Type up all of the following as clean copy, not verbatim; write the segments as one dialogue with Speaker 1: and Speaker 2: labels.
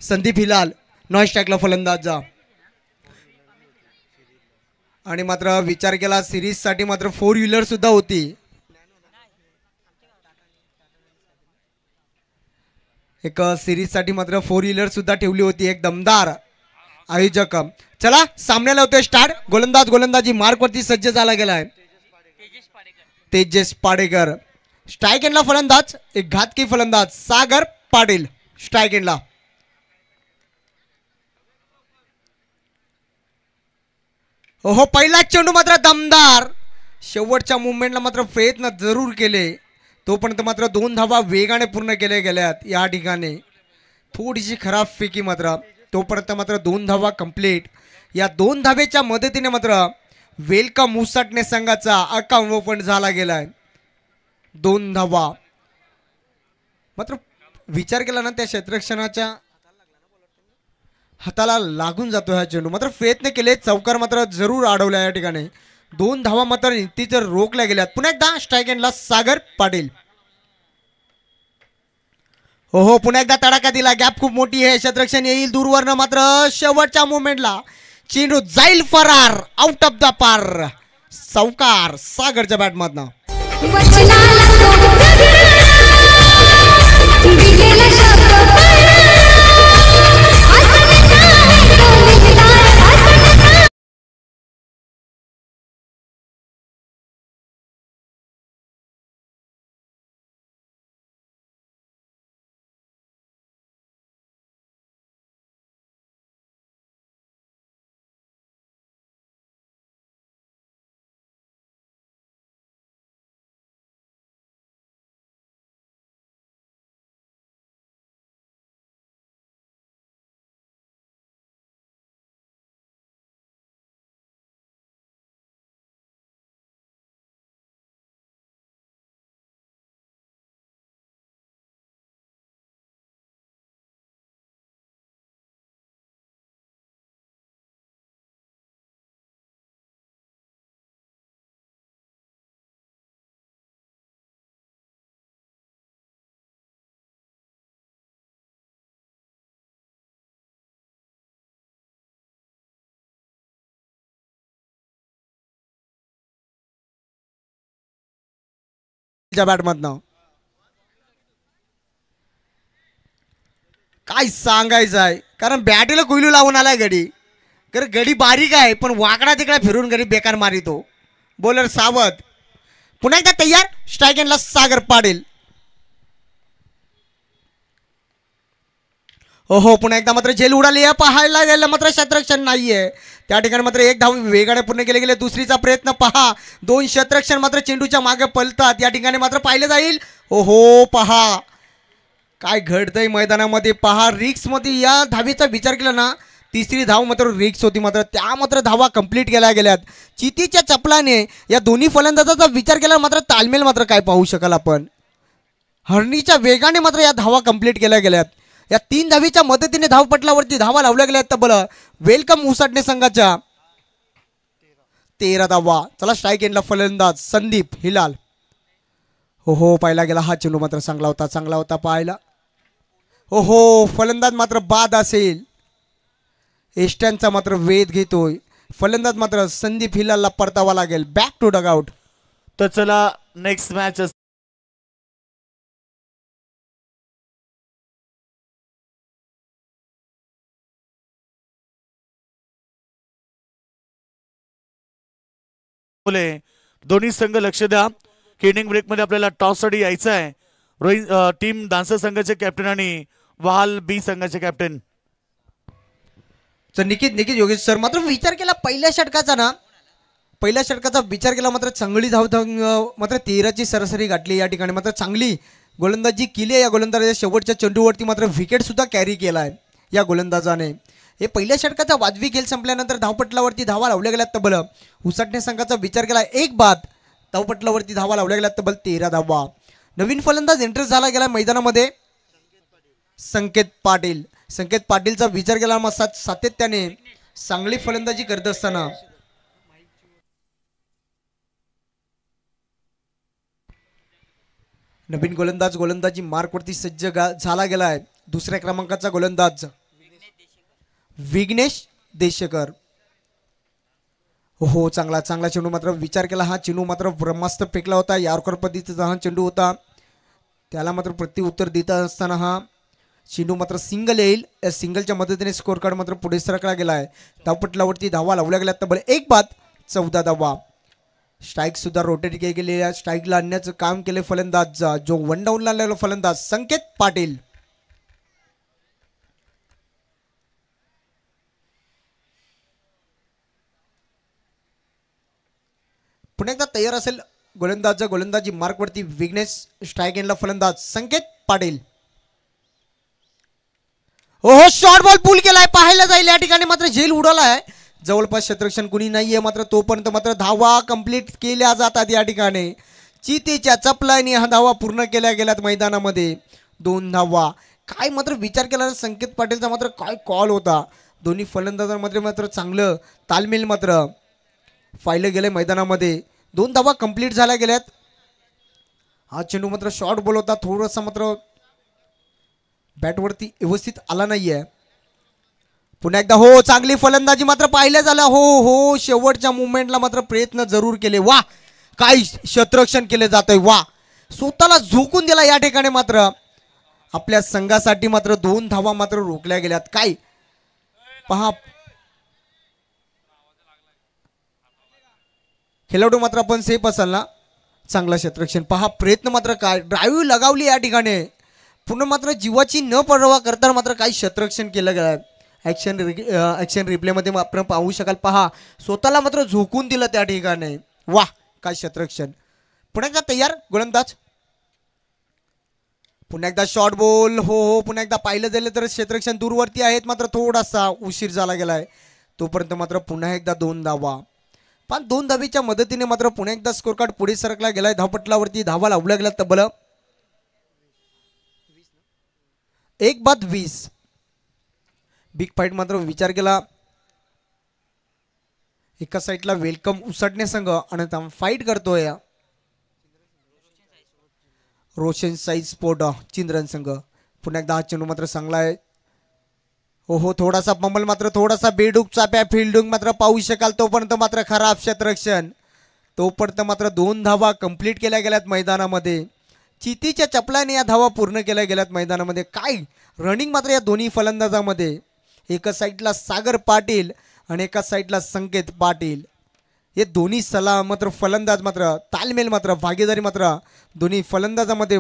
Speaker 1: Sandeep Hilal non स्ट्राईकला फलंदाज जा. आणि मात्र विचार केला सिरीजसाठी मात्र 4 व्हीलर सुद्धा होती. एक सिरीजसाठी मात्र 4 व्हीलर सुद्धा ठेवली होती. एक दमदार आयोजक. चला सामन्याला होतोय स्टार्ट. गोलंदाजी मार्कवरती सज्ज झाला गेलाय. तेजस पाडेकर स्ट्राईक एंडला फलंदाज. एक घातकी फलंदाज सागर पाटील स्ट्राईक एंडला. हो पहिला चेंडू मात्र दमदार. शेवटच्या मुवमेंटला मात्र प्रयत्न जरूर केले. तोपर्यंत मात्र 2 धावा वेगाने पूर्ण केल्या गेल्यात. या ठिकाणी थोडीशी खराब फेकी मात्र तोपर्यंत मात्र 2 धावा कंप्लीट. या 2 धावेच्या मदतीने मात्र वेलकम मुसाटणे संघाचा अकाउंट ओपन झाला गेलाय. 2 धावा मात्र विचार केला ना त्या क्षेत्ररक्षणाच्या हाताला लागून जातो हा चेंडू. मात्र प्रयत्न केले चौकार मात्र जरूर अडवला. या ठिकाणी 2 धावा मात्र नीतीच रोखल्या गेल्यात. पुन्हा एकदा स्ट्राईक एंडला सागर पाटील. हो पुन्हा एकदा तडाखा दिला. गॅप खूप मोठी आहे. क्षेत्ररक्षण येईल दूरवरनं मात्र शेवटच्या मोमेंटला चेंडू जाईल फरार आउट ऑफ द पार. चौकार सागरच्या बॅटमधनं. बॅटमधनं काय सांगायचं आहे. कारण बॅटीला कोयलू लावून आलाय गडी. कारण गडी बारीक आहे पण वाकडा तिकडा फिरून गडी बेकार मारितो. बॉलर सावध. पुन्हा एकदा तयार. स्ट्राईक एंडला सागर पाटील. हो पुन्हा एकदा मात्र झेल उडाली आहे. पाहायला गेलं मात्र क्षेत्ररक्षण नाहीये. त्या ठिकाणी मात्र 1 धाव वेगाने पूर्ण केले गेले. दुसरीचा प्रयत्न पहा. 2 क्षेत्ररक्षण मात्र चेंडूच्या मागे पलतात. या ठिकाणी मात्र पाहिलं जाईल. हो पहा काय घडतंय मैदानामध्ये. पहा रिक्स मध्ये या धावेचा विचार केला ना. तिसरी धाव मात्र रिक्स होती. मात्र त्या मात्र धावा कंप्लीट केल्या गेल्यात. चितीच्या चपलाने या दोन्ही फलंदाजाचा विचार केला मात्र तालमेल मात्र काय पाहू शकाल आपण. हरणीच्या वेगाने मात्र या धावा कंप्लीट केल्या गेल्यात. या 3 धावीच्या मदतीने धावपटलावरती धावा लावल्या गेल्या आहेत. तब्बल वेलकम मुसाटणे संघाच्या 13 धावा. चला स्ट्राईक एंडला फलंदाज संदीप हिलाल. हो पाहिला गेला हा चेंडू मात्र चांगला होता पाहायला. हो फलंदाज मात्र बाद असेल. एष्ट्यांचा मात्र वेध घेतोय. फलंदाज मात्र संदीप हिलालला परतावा लागेल. Back to dugout.
Speaker 2: तर चला नेक्स्ट मॅच दोन्ही संघ लक्ष द्या. किनिंग ब्रेक मध्ये आपल्याला टॉस साठी यायचं आहे. रोहित टीम डान्सर संघाचे कॅप्टन आणि वहाल बी संघाचे कॅप्टन.
Speaker 1: तर निकित योगेश सर मात्र विचार केला पहिल्या षटकाचा विचार केला मात्र चांगली धाव मात्र 13ची सरासरी गाठली. या ठिकाणी मात्र चांगली गोलंदाजी केली आहे. या गोलंदाजाच्या शेवटच्या चेंडूवरती मात्र विकेट सुद्धा कॅरी केला आहे या गोलंदाजाने. हे पहिल्या षटकाचा वाजवी खेळ संपल्यानंतर धावपटलावरती धावा लावल्या गेल्यात. तब्बल उसाटणे संघाचा विचार केला 1 बाद. धावपटलावरती धावा लावल्या गेल्यात तब्बल 13 धावा. नवीन फलंदाज एंटर झाला गेला मैदानामध्ये संकेत पाटीलचा विचार केला मग सातत्याने चांगली फलंदाजी करत असताना नवीन गोलंदाजी मार्कवरती सज्ज झाला गेलाय. दुसऱ्या क्रमांकाचा गोलंदाज विघ्नेश देशेकर. हो चांगला चांगला चेंडू मात्र विचार केला, हा चेंडू मात्र ब्रह्मास्त्र फेकला होता. यॉर्कर पद्धतीचा हा चेंडू होता, त्याला मात्र प्रत्युत्तर देत असताना हा चेंडू मात्र सिंगल येईल. या सिंगलच्या मदतीने स्कोर कार्ड मात्र पुढे सरकला गेला आहे. धावपटलावरती धावा लावल्या गेल्या तब्बल 1 बाद 14 धावा. स्ट्राईक सुद्धा रोटेट केलेल्या स्ट्राईकला आणण्याचं काम केले फलंदाज, जो वन डाऊनला आलेला फलंदाज संकेत पाटील. पुन्हा एकदा तयार असेल गोलंदाज, गोलंदाजी मार्कवरती विघ्नेश, स्ट्राईक एंडला फलंदाज संकेत पाटील. हो शॉर्ट बॉल पुल केलाय, पाहायला जाईल या ठिकाणी मात्र झेल उडालाय. जवळपास क्षेत्ररक्षण कुणी नाहीये, मात्र तोपर्यंत मात्र धावा कंप्लीट केल्या जातात या ठिकाणी. चितेच्या चपलाने हा धावा पूर्ण केल्या गेल्यात मैदानामध्ये. 2 धावा. काय मात्र विचार केला संकेत पाटीलचा मात्र काय कॉल होता. दोन्ही फलंदाजांमध्ये मात्र चांगलं तालमेल मात्र पाहिलं गेलं मैदानामध्ये. 2 धावा कंप्लीट झाल्या गेल्यात. हा चेंडू मात्र शॉर्ट बॉल होता, थोडासा मात्र बॅटवरती व्यवस्थित आला नाहीये. पुन्हा एकदा हो चांगली फलंदाजी मात्र पाहिलं झालं. हो शेवटच्या मुवमेंटला मात्र प्रयत्न जरूर केले. वा काय क्षेत्ररक्षण केले जातंय, वा स्वतःला झोकून दिला या ठिकाणी. मात्र आपल्या संघासाठी मात्र 2 धावा मात्र रोखल्या गेल्यात. काय पहा, खेळाडू मात्र आपण सेफ असाल ना. चांगला क्षेत्ररक्षण पहा, प्रयत्न मात्र काय ड्राईव्ह लगावली या ठिकाणी. पुन्हा मात्र जीवाची न पर्वा करता मात्र काही क्षेत्ररक्षण केलं गेलं. ॲक्शन रिप्लेमध्ये आपण पाहू शकाल. पहा स्वतःला मात्र झोकून दिलं त्या ठिकाणी. वाह काय क्षेत्ररक्षण. पुन्हा एकदा तयार गोलंदाज, पुन्हा एकदा शॉर्ट बॉल. हो पुन्हा एकदा पाहिलं गेलं तर क्षेत्ररक्षण दूरवरती आहेत, मात्र थोडासा उशीर झाला गेलाय. तोपर्यंत मात्र पुन्हा एकदा 2 धावा. पण 2 धावेच्या मदतीने मात्र पुन्हा एकदा स्कोर कार्ड पुढे सरकला गेलाय. धावपटलावरती धावा लावल्या गेल्या तब्बल 1 बाद 20. बिग फाईट मात्र विचार केला. एका साईडला वेलकम उसाटणे संघ आणि फाईट करतोय रोशन साई स्पोर्ट चिंद्रन संघ. पुन्हा एकदा हा चेंडू मात्र चांगला आहे. हो थोडासा पंबल मात्र थोडासा बेडूक चाप्या फिल्डिंग मात्र पाहू शकाल. तोपर्यंत मात्र खराब क्षेत्ररक्षण. तोपर्यंत मात्र 2 धावा कंप्लीट केल्या गेल्यात मैदानामध्ये. चितीच्या चपलाने या धावा पूर्ण केल्या गेल्यात मैदानामध्ये. काय रनिंग मात्र या दोन्ही फलंदाजामध्ये. एका साईडला सागर पाटील आणि एका साईडला संकेत पाटील. हे दोन्ही सलाह मात्र फलंदाज मात्र तालमेल मात्र भागीदारी मात्र दोन्ही फलंदाजामध्ये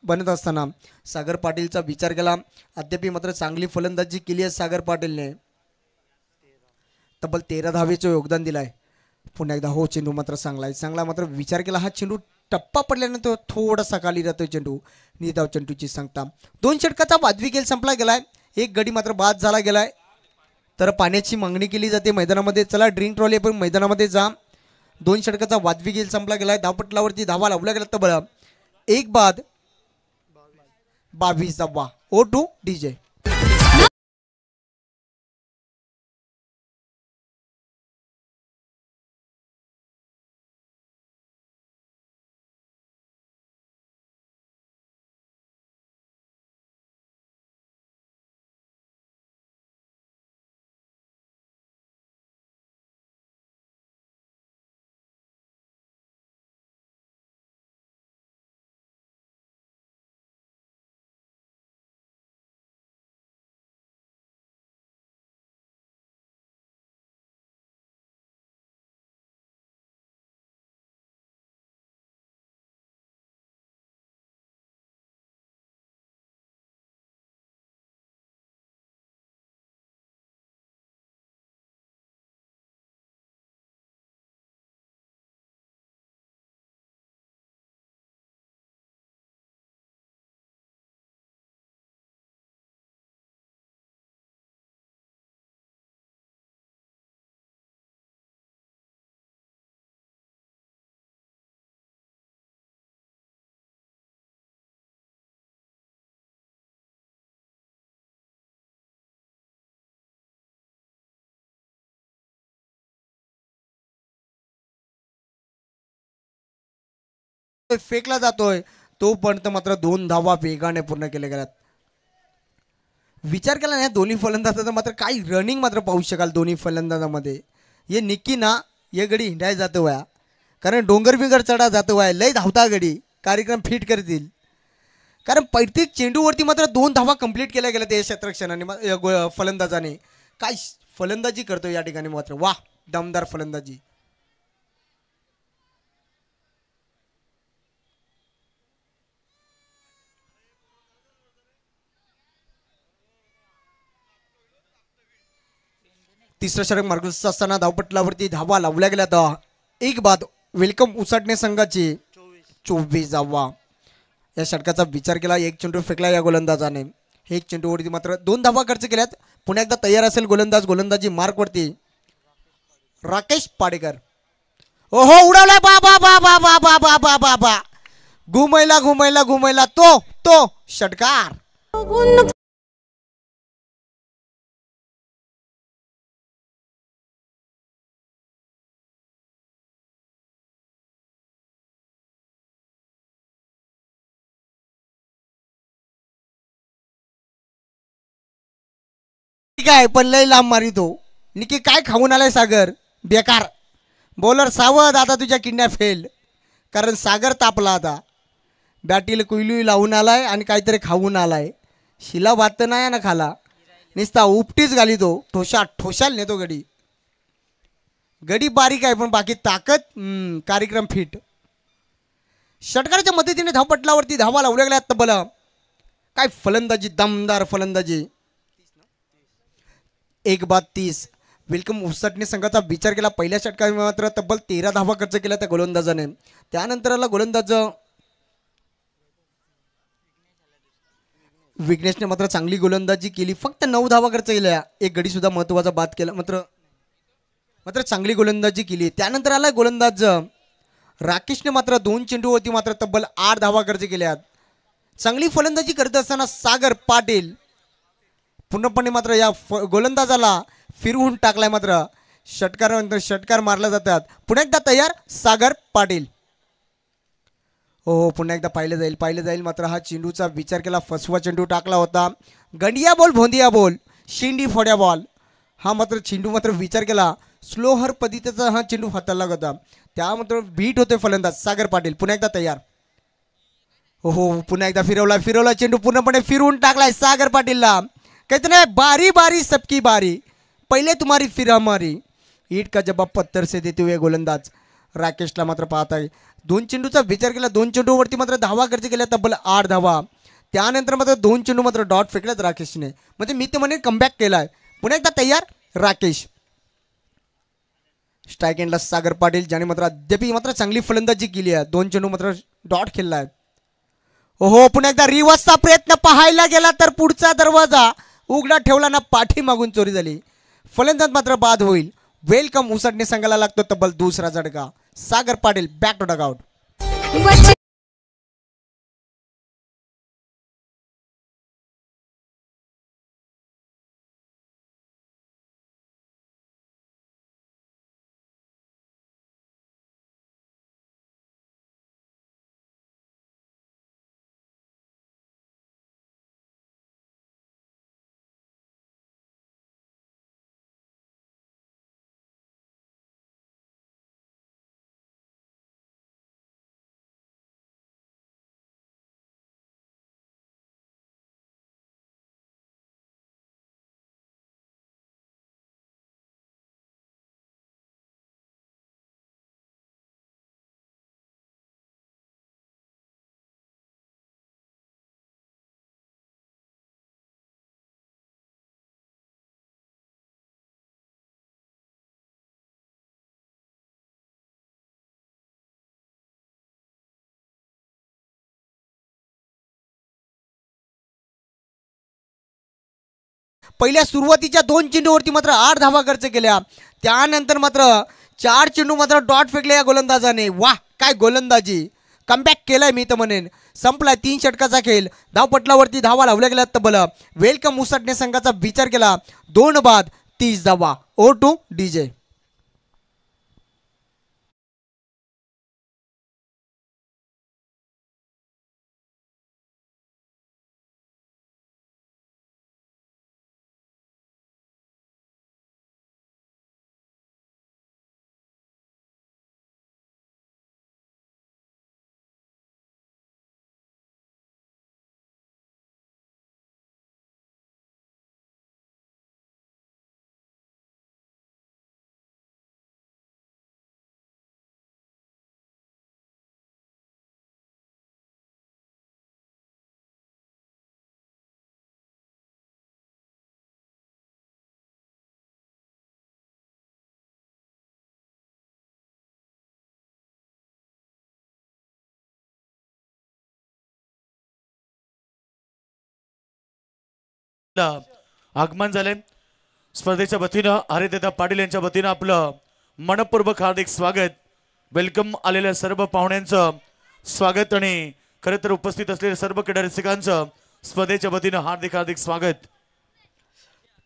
Speaker 1: बनत असताना सागर पाटीलचा विचार केला. अद्याप मात्र चांगली फलंदाजी केली आहे सागर पाटीलने. तब्बल 13 धावेचं योगदान दिलंय. पुन्हा एकदा हो चेंडू मात्र चांगला आहे. चांगला मात्र विचार केला. हा चेंडू टप्पा पडल्यानंतर थोडासा खाली राहतोय चेंडू. निधाव चेंडूची सांगता 2 षटकाचा वादवी खेळ संपला गेलाय. 1 गडी मात्र बाद झाला गेलाय. तर पाण्याची मागणी केली जाते मैदानामध्ये. चला ड्रिंक ट्रॉली पण मैदानामध्ये जा. 2 षटकाचा वादवी खेळ संपला गेलाय. धावपटलावरती धावा लावल्या गेल्या तर बरं 1 बाद 22 धावा. O2 DJ. फेकला जातोय. तोपर्यंत मात्र 2 धावा वेगाने पूर्ण केल्या गेल्यात. विचार केला ना दोन्ही फलंदाजाचा मात्र काही रनिंग मात्र पाहू शकाल दोन्ही फलंदाजामध्ये. हे निक्की ना ये गडी हिंडाय जातं वया, कारण डोंगर बिंगर चढा जातं वया, लय धावता गडी कार्यक्रम फिट करतील. कारण प्रत्येक चेंडूवरती मात्र 2 धावा कंप्लीट केल्या गेल्या त्या क्षेत्ररक्षणाने फलंदाजाने. काय फलंदाजी करतो या ठिकाणी मात्र, वाह दमदार फलंदाजी. तिसरा षटक मार्गस्थ असताना धावपटलावरती धावा लावल्या गेल्या तर एक बाद. वेलकम उसाटणे संघाची 24 धावा. या षटकाचा विचार केला, एक चेंडू फेकला या गोलंदाजाने. एक चेंडूवरती मात्र 2 धावा खर्च केल्यात. पुन्हा एकदा तयार असेल गोलंदाज, गोलंदाजी मार्कवरती राकेश पाडेकर. ओहो उडवलाय बा बा बा बा बा बा बा बा बा बा, घुमैला घुमैला घुमैला तो षटकार. काय पण लय लांब मारितो निकी. काय खाऊन आलाय सागर, बेकार. बॉलर सावध, आता तुझ्या किडनॅप फेल. कारण सागर तापला आता, बॅटीला कुईलुई लावून आलाय आणि काहीतरी खाऊन आलाय. शिला भात तर नाही ना खाला, निस्ता उपटीच घाली तो. ठोशाल नेतो गडी. गडी बारीक आहे पण बाकी ताकद कार्यक्रम फिट. षटकाराच्या मदतीने धावपटलावरती धावा लावल्या गेल्या तब्बल. काय फलंदाजी, दमदार फलंदाजी. 1 बाद 30. वेलकम उसाटणे संघाचा विचार केला, पहिल्या षटकात मात्र तब्बल 13 धावा खर्च केल्या त्या गोलंदाजाने. त्यानंतरला गोलंदाज विघ्नेशने मात्र चांगली गोलंदाजी केली, फक्त 9 धावा खर्च केल्या. एक गडी सुद्धा महत्वाचा बाद केला, मात्र चांगली गोलंदाजी केली. त्यानंतर आला गोलंदाज राकेशने मात्र 2 चेंडूवरती मात्र तब्बल 8 धावा खर्च केल्यात. चांगली फलंदाजी करत असताना सागर पाटील पूर्णपणे मात्र या गोलंदाजाला फिरवून टाकलाय. मात्र षटकार मारले जातात. पुन्हा एकदा तयार सागर पाटील. हो पुन्हा एकदा पाहिलं जाईल मात्र हा चेंडूचा विचार केला, फसवा चेंडू टाकला होता. Gandiya ball, भोंदिया ball, Shindi फोड्या ball. हा मात्र चेंडू मात्र विचार केला, स्लोहर पद्धतीचा हा चेंडू हाताला होता. त्या मात्र बीट होते फलंदाज सागर पाटील. पुन्हा एकदा तयार. हो पुन्हा एकदा फिरवला चेंडू पूर्णपणे फिरवून टाकलाय सागर पाटीलला. कहते ना बारी बारी सबकी बारी, पहिले तुम्हारी फिर हमारी. ईट का जवाब पत्थर से देते हुए गोलंदाज राकेशला मात्र पाहत आहे. 2 चेंडूचा विचार केला, 2 चेंडूवरती मात्र धावा खर्च केल्या तब्बल 8 धावा. त्यानंतर मात्र 2 चेंडू मात्र डॉट फेकल्यात राकेशने, म्हणजे मी ते म्हणे कमबॅक केलाय. पुन्हा एकदा तयार राकेश. स्ट्राईक एंडला सागर पाटील, ज्याने मात्र अद्याप मात्र चांगली फलंदाजी केली आहे. 2 चेंडू मात्र डॉट खेळलाय. हो पुन्हा एकदा रिव्हर्सचा प्रयत्न पाहायला गेला तर पुढचा दरवाजा उघडा ठेवला ना, पाठी मागून चोरी झाली. फलंदाज मात्र बाद होईल. वेलकम उसाटणे संघाला लागतो तब्बल 2रा झटका. Sagar Patil back to dugout. पहिल्या सुरुवातीच्या 2 चेंडूवरती मात्र 8 धावा खर्च केल्या. त्यानंतर मात्र 4 चेंडू मात्र डॉट फेकले या गोलंदाजाने. वाह काय गोलंदाजी, कमबॅक केलाय मी तर म्हणेन. संपलाय 3 षटकाचा खेळ. धावपटलावरती धावा लावल्या गेल्या तब्बल. वेलकम उसाटणे संघाचा विचार केला, 2 बाद 30 धावा. ओ टू डीजे.
Speaker 2: आगमन झाले स्पर्धेच्या वतीनं हरिदादा पाटील यांच्या वतीनं आपलं मनपूर्वक हार्दिक स्वागत. वेलकम आलेल्या सर्व पाहुण्यांचं स्वागत आणि खरं तर उपस्थित असलेल्या सर्व क्रीडा रसिकांचं स्पर्धेच्या वतीनं हार्दिक हार्दिक स्वागत.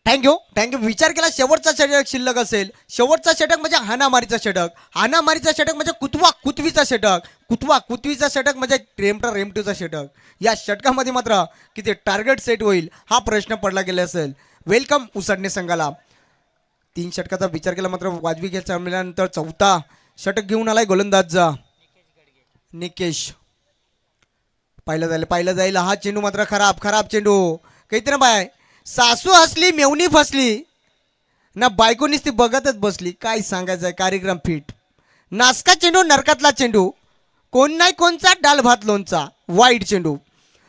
Speaker 1: Thank you thank you. विचार केला शेवटचा षटक शिल्लक असेल. शेवटचा षटक म्हणजे हाणामारीचा षटक. हाणामारीचा षटक म्हणजे कुतवा कुतवीचा षटक. कुतवा कुतवीचा षटक म्हणजे रेमटा रेमटूचा षटक. या षटकामध्ये मात्र किती टार्गेट सेट होईल हा प्रश्न पडला गेला असेल. वेलकम उसाडणे संघाला. 3 षटकाचा विचार केला मात्र वाजवी खेळ चालवल्यानंतर चौथा षटक घेऊन आलाय गोलंदाजचा निकेश. पाहिलं जाईल हा चेंडू मात्र खराब चेंडू. काहीतरी बाय सासू हसली मेवणी फसली ना बायको नुसती बघतच बसली. काय सांगायचंय कार्यक्रम फिट. नासका चेंडू नरकातला चेंडू. कोण नाही कोणचा डाल भात लोणचा. वाईट चेंडू.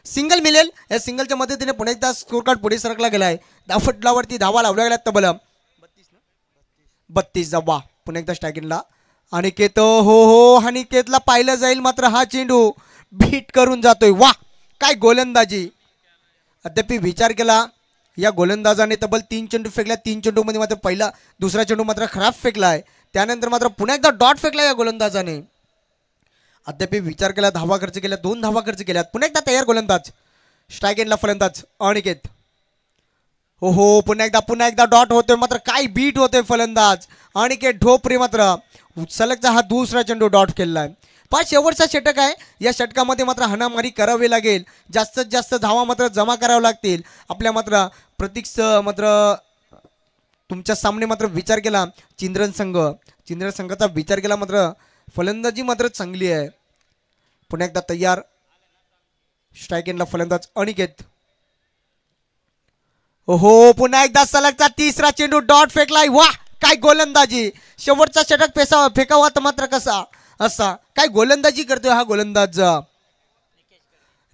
Speaker 1: सिंगल मिळेल. या सिंगलच्या मदतीने पुन्हा एकदा स्कोर कार्ड पुढे सरकला गेलाय. धावफटलावरती धावा लावल्या गेल्यात तब्बल 32 धावा. पुन्हा एकदा स्ट्रायकिंगला अनिकेत. हो अनिकेतला पाहिलं जाईल मात्र हा चेंडू बीट करून जातोय. वा काय गोलंदाजी. अद्याप विचार केला या गोलंदाजाने तब्बल 3 चेंडू फेकल्या. 3 चेंडूमध्ये मात्र दुसरा चेंडू मात्र खराब फेकलाय. त्यानंतर मात्र पुन्हा एकदा डॉट फेकला या गोलंदाजाने. अद्याप विचार केला धावा खर्च केल्या. 2 धावा खर्च केल्यात. पुन्हा एकदा तयार गोलंदाज. स्ट्राईक एंडला फलंदाज अनिकेत. हो पुन्हा एकदा डॉट होतोय मात्र काय बीट होतोय फलंदाज अनिकेत ढोपरे. मात्र सलगचा हा दुसरा चेंडू डॉट केलाय. 5 शेवटचा षटक आहे. या षटकामध्ये मात्र हाणामारी करावी लागेल. जास्तीत जास्त धावा मात्र जमा कराव्या लागतील आपल्या. मात्र प्रतीक मात्र तुमच्या सामने मात्र विचार केला चिंद्रन संघाचा विचार केला मात्र फलंदाजी मात्र चांगली आहे. पुन्हा एकदा तयार. स्ट्राईक एंडला फलंदाज अनिकेत. हो पुन्हा एकदा सलगचा तिसरा चेंडू डॉट फेकलाय. वाह काय गोलंदाजी. शेवटचा षटक फेकावा तर मात्र कसा असा काय गोलंदाजी करतोय हा गोलंदाज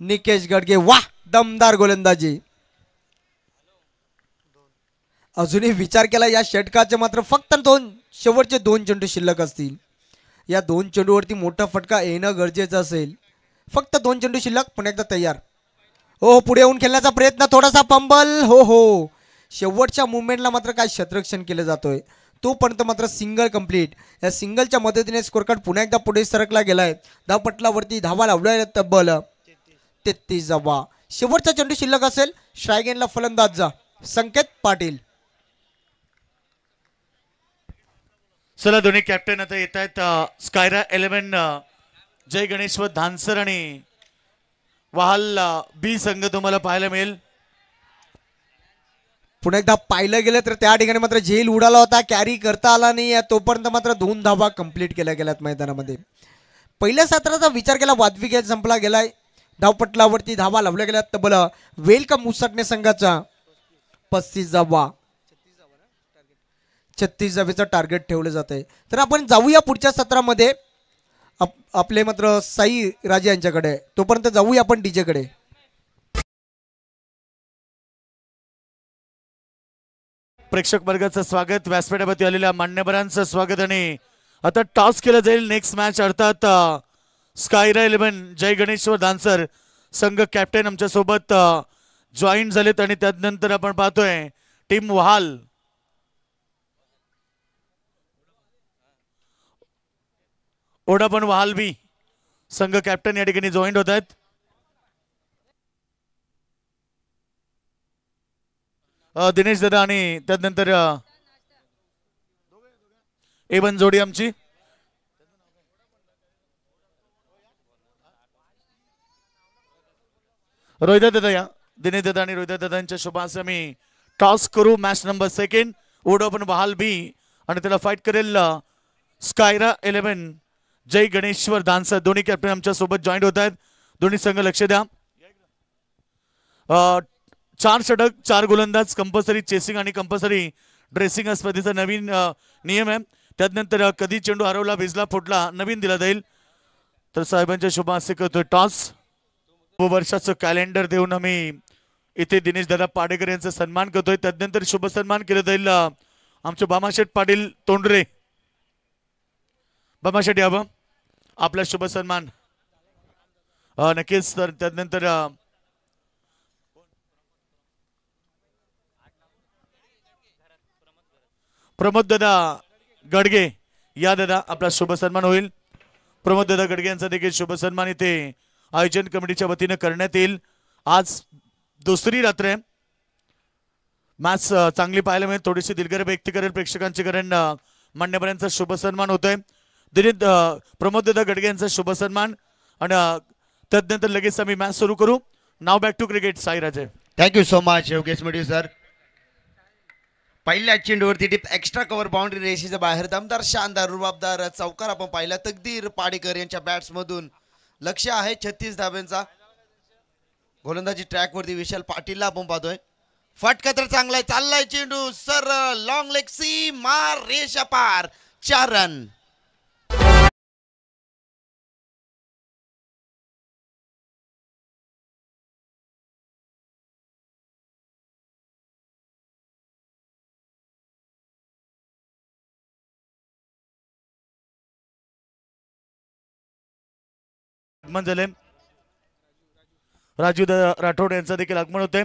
Speaker 1: निकेश गडगे. वाह दमदार गोलंदाजी. अजूनही विचार केला या षटकाचे मात्र फक्त शेवटचे 2 चेंडू शिल्लक असतील. या 2 चेंडूवरती मोठा फटका येणं गरजेचं असेल. फक्त 2 चेंडू शिल्लक. पुन्हा एकदा तयार. हो पुढे येऊन खेळण्याचा प्रयत्न. थोडासा पंबल. हो शेवटच्या मुवमेंटला मात्र काय क्षेत्ररक्षण केलं जातोय. तोपर्यंत मात्र सिंगल कंप्लीट. या सिंगलच्या मदतीने स्कोर कार्ड पुन्हा एकदा पुढे सरकला गेलाय. धावपटलावरती धावा लावल्या तब्बल 33 धावा. शेवटचा चेंडू शिल्लक असेल. स्ट्राईक एंडला फलंदाज संकेत पाटील.
Speaker 2: चला दोन्ही कॅप्टन आता येत आहेत. स्कायरा 11 जय गणेश्वर धानसर आणि वहाल बी संघ तुम्हाला पाहायला मिळेल.
Speaker 1: पुन्हा एकदा पाहिलं गेलं तर त्या ठिकाणी मात्र झेल उडाला होता. कॅरी करता आला नाही. तोपर्यंत मात्र 2 धावा कंप्लीट केल्या गेल्यात मैदानामध्ये. पहिल्या सत्राचा विचार केला वाजवी खेळ संपला गेलाय. धावपटलावरती धावा लावल्या गेल्यात तब्बल वेलकम उसाटणे संघाचा 35 धावा. 36 धावेचं टार्गेट ठेवलं जात आहे. तर आपण जाऊया पुढच्या सत्रामध्ये आपले मात्र साई राजे यांच्याकडे. तोपर्यंत जाऊया आपण डीजे कडे.
Speaker 2: प्रेक्षक वर्गाचं स्वागत. व्यासपीठावरती आलेल्या मान्यवरांचं स्वागत. आणि आता टॉस केलं जाईल. नेक्स्ट मॅच अर्थात स्कायरा 11 जय गणेश्वर धानसर संघ कॅप्टन आमच्या सोबत जॉईन झालेत. आणि त्यानंतर आपण पाहतोय टीम वहाल ओढापण वहाल बी संघ कॅप्टन या ठिकाणी जॉईन होत आहेत. दिनेश दादा आणि त्यानंतर एवन जोडी आमची. रोहित दादा या. दिनेश दादा आणि रोहित दादांच्या शुभास आम्ही टॉस करू. मॅच नंबर 2 ओढापण वहाल बी आणि त्याला फाईट करेल स्कायरा 11 जय गणेश्वर धानसर. दोन्ही कॅप्टन आमच्या सोबत जॉईन होत आहेत. दोन्ही संघ लक्ष द्या. 4 षटक 4 गोलंदाज कंपल्सरी चेसिंग आणि कंपल्सरी ड्रेसिंग स्पर्धेचा नवीन नियम आहे. त्यानंतर कधी चेंडू हरवला भिजला फुटला नवीन दिला जाईल. तर साहेबांच्या शुभ हस्ते करतोय टॉस. वर्षाचं कॅलेंडर देऊन आम्ही इथे दिनेश दादा पाडेकर यांचा सन्मान करतोय. त्यानंतर शुभ सन्मान केलं जाईल आमचे बामाशेठ पाटील तोंडरे. बामाशेठ यावं आपला शुभ सन्मान नक्कीच. तर त्यानंतर प्रमोद दादा गडगे या दादा आपला शुभ सन्मान होईल. प्रमोद दादा गडगे यांचा देखील शुभ सन्मान इथे आयोजन कमिटीच्या वतीने करण्यात येईल. आज दुसरी रात्र आहे. मॅच चांगली पाहायला मिळेल. थोडीशी दिलगिरी व्यक्त करेल प्रेक्षकांची कारण मान्यवरांचा शुभ सन्मान होतोय. दिलीप प्रमोद दादा गडगे यांचा शुभ सन्मान आणि त्यानंतर लगेच आम्ही मॅच सुरू करू. नाव back to cricket Sairaje.
Speaker 3: Thank you so much Yogesh Medhe sir. पहिल्या चेंडूवरती टिप एक्स्ट्रा कव्हर बाउंड्री रेषेच्या बाहेर दमदार शानदार रुबाबदार चौकार आपण पाहिला. तकदीर पाडेकर यांच्या बॅट्स मधून लक्ष आहे 36 धाब्यांचा. गोलंदाजी ट्रॅक वरती विशाल पाटीलला आपण पाहतोय. फटका तर चांगलाय. चाललाय चेंडू सर लॉंग लेग सी मार रेषा पार 4 रन.
Speaker 2: आगमन झाले. राजू राठोड यांचं देखील आगमन होते.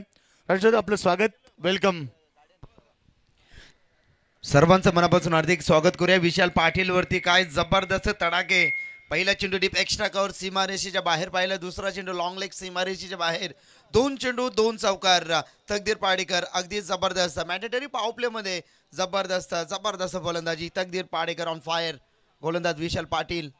Speaker 2: राजू आपलं स्वागत, वेलकम.
Speaker 3: सर्वांचं मनापासून हार्दिक स्वागत करूया. विशाल पाटील वरती काय जबरदस्त तडाके. पहिला चेंडू डीप एक्स्ट्रा कव्हर सीमारेषेच्या बाहेर पाहिला. दुसरा चेंडू लॉंग लेग सीमारेषेच्या बाहेर. 2 चेंडू 2 चौकार. तकदीर पाडेकर अगदी जबरदस्त मॅन्डेटरी पॉवर प्ले मध्ये जबरदस्त जबरदस्त गोलंदाजी. तकदीर पाडेकर ऑन फायर. गोलंदाज विशाल पाटील.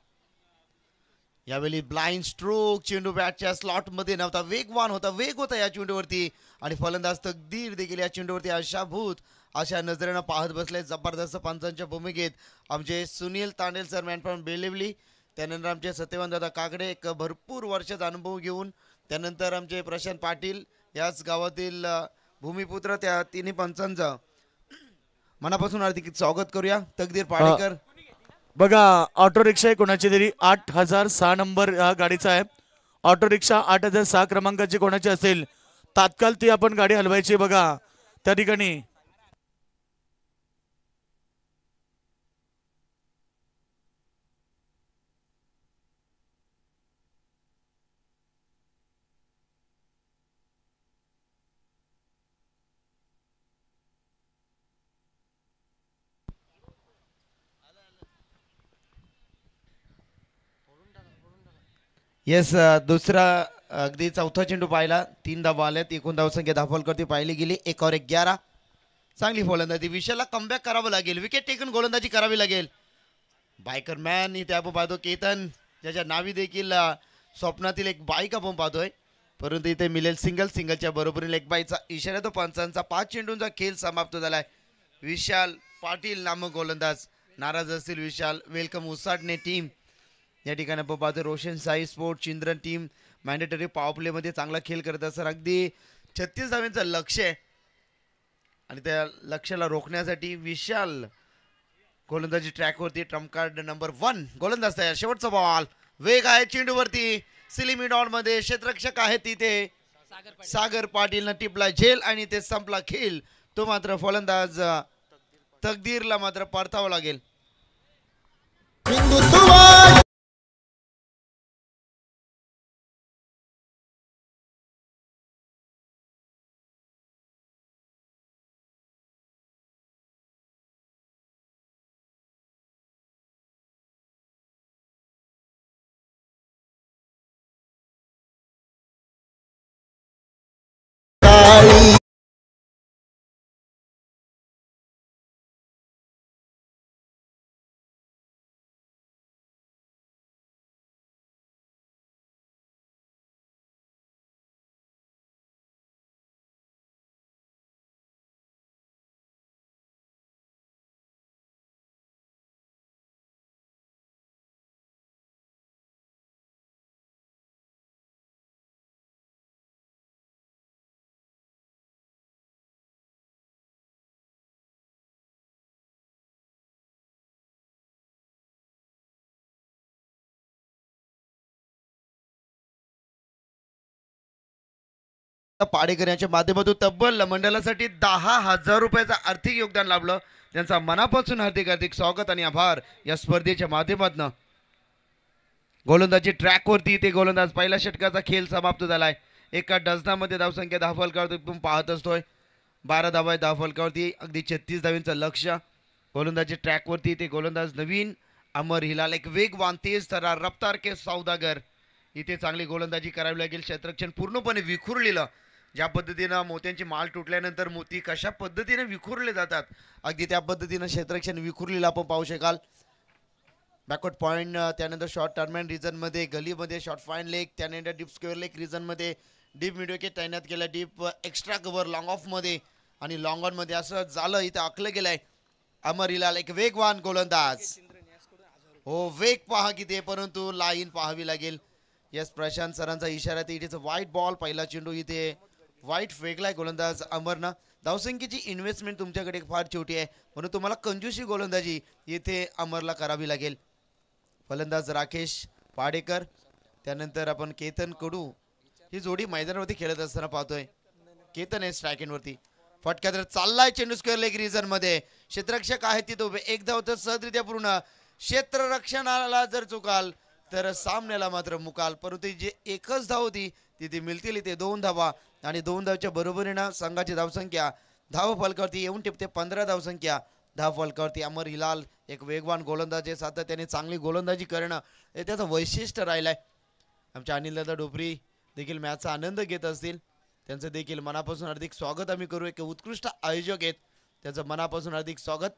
Speaker 3: यावेळी ब्लाइंड स्ट्रोक. चेंडू बॅटच्या स्लॉट मध्ये नव्हता. वेगवान होता. वेग होता या चेंडूवरती आणि फलंदाज तकदीर देखील या चेंडूवरती आशाभूत अशा नजरेनं पाहत बसले. जबरदस्त पंचांच्या भूमिकेत आमचे Sunil Tandel sir man from Belivali. त्यानंतर आमचे सत्यवान दादा काकडे एक भरपूर वर्षाचा अनुभव घेऊन. त्यानंतर आमचे प्रशांत पाटील याच गावातील भूमिपुत्र. त्या तिन्ही पंचांचं मनापासून हार्दिक स्वागत करूया. तकदीर पाडेकर.
Speaker 2: बघा ऑटो रिक्षा आहे कोणाची तरी 8006 नंबर हा गाडीचा आहे. ऑटो रिक्षा 8006 क्रमांकाची कोणाची असेल तात्काळ ती आपण गाडी हलवायची. बघा त्या ठिकाणी
Speaker 3: येस दुसरा अगदी चौथा चेंडू पाहिला. 3 धावा आल्यात. एकूण धावसंख्या धावफलकरती पाहिली गेली 1 और 11. चांगली फलंदाजी. विशालला कमबॅक करावं लागेल. विकेट टेकन गोलंदाजी करावी लागेल. बायकर मॅन इथे आपण पाहतो. केतन ज्याच्या नावी देखील स्वप्नातील एक बाईक आपण पाहतोय. परंतु इथे मिळेल सिंगल. सिंगलच्या बरोबरीने एक बाईचा इशारा. तो पंचांचा 5 चेंडूंचा खेळ समाप्त झालाय. विशाल पाटील नामक गोलंदाज नाराज असतील. Vishal welcome Usatane team. या ठिकाणी आपण पाहतो Roshan Sai sport Chindran team mandatory power play मध्ये चांगला खेळ करत असतात. अगदी 36 धाव्यांचं लक्ष आहे आणि त्या लक्ष्याला रोखण्यासाठी विशाल गोलंदाजी ट्रॅकवरती. ट्रम्प कार्ड नंबर 1 गोलंदाज तयार. शेवटचा बॉल. वेग आहे चेंडूवरती. सिलिमी डॉन मध्ये क्षेत्ररक्षक आहे तिथे. सागर पाटीलनं टिपला झेल आणि ते संपला खेळ. तो मात्र फलंदाज तकदीरला मात्र परतावं लागेल. पाडेकर यांच्या माध्यमातून तब्बल मंडळासाठी 10,000 रुपयाचं आर्थिक योगदान लाभलं. त्यांचा मनापासून हार्दिक हार्दिक स्वागत आणि आभार. या स्पर्धेच्या माध्यमातून गोलंदाजी ट्रॅकवरती ते गोलंदाज पहिल्या षटकाचा खेळ समाप्त झालाय. एका डझनामध्ये धावसंख्या धावफलकावरती आपण पाहत असतोय. 12 धावा धावफलकावरती. अगदी 36 धावांचं लक्ष. गोलंदाजी ट्रॅकवरती ते गोलंदाज नवीन अमर हिलाल एक वेगवान तेज तरार रफ्तार के सौदागर इथे चांगली गोलंदाजी करावी लागेल. क्षेत्ररक्षण पूर्णपणे विखुरलेलं, ज्या पद्धतीनं मोत्यांची माळ तुटल्यानंतर मोती कशा पद्धतीने विखुरले जातात अगदी त्या पद्धतीनं क्षेत्ररक्षण विखुरलेलं आपण पाहू शकाल. बॅकवर्ड पॉईंट, त्यानंतर शॉर्ट टर्नमॅन रिजनमध्ये गलीमध्ये शॉर्ट फाईन लेग, त्यानंतर डीप स्क्वेअर लेग रिजनमध्ये डीप मिड विकेट तैनात केलं, डीप एक्स्ट्रा कव्हर लॉंग ऑफमध्ये आणि लॉंग ऑनमध्ये असं झालं. इथं आखलं गेलंय. अमर हिलाल एक वेगवान गोलंदाज. हो वेग पहा किती, परंतु लाईन पाहावी लागेल. यस प्रशांत सरांचा इशारा ते इथे वाईट बॉल, पहिला चेंडू इथे वाईट फेकलाय गोलंदाज अमरनं. धावसंख्येची इन्व्हेस्टमेंट तुमच्याकडे फार छोटी आहे म्हणून तुम्हाला कंजूसी गोलंदाजी येथे अमरला करावी लागेल. फलंदाज राकेश पाडेकर, त्यानंतर आपण केतन कडू ही जोडी मैदानावरती खेळत असताना पाहतोय. केतन आहे स्ट्राईक एंडवरती. फटका तर चाललाय चेंडू स्क्वेअर लेग रिजन मध्ये. क्षेत्ररक्षक आहेत तिथे उभे. एक धाव तर सहजरित्या पूर्ण. क्षेत्ररक्षणाला जर चुकाल तर सामन्याला मात्र मुकाल, परंतु जे एकच धाव होती तिथे मिळतील इथे 2 धावा आणि 2 धावच्या बरोबरीनं संघाची धावसंख्या धाव फलकावरती येऊन टिपते 15 धावसंख्या. धाव फलकावरती अमर हिलाल एक वेगवान गोलंदाज आहे. सातत्याने चांगली गोलंदाजी करणं हे त्याचं वैशिष्ट्य राहिलंय. आमच्या अनिलदादा डोपरी देखील मॅचचा आनंद घेत असतील, त्यांचं देखील मनापासून हार्दिक स्वागत आम्ही करू. एक उत्कृष्ट आयोजक आहेत, त्याचं मनापासून हार्दिक स्वागत.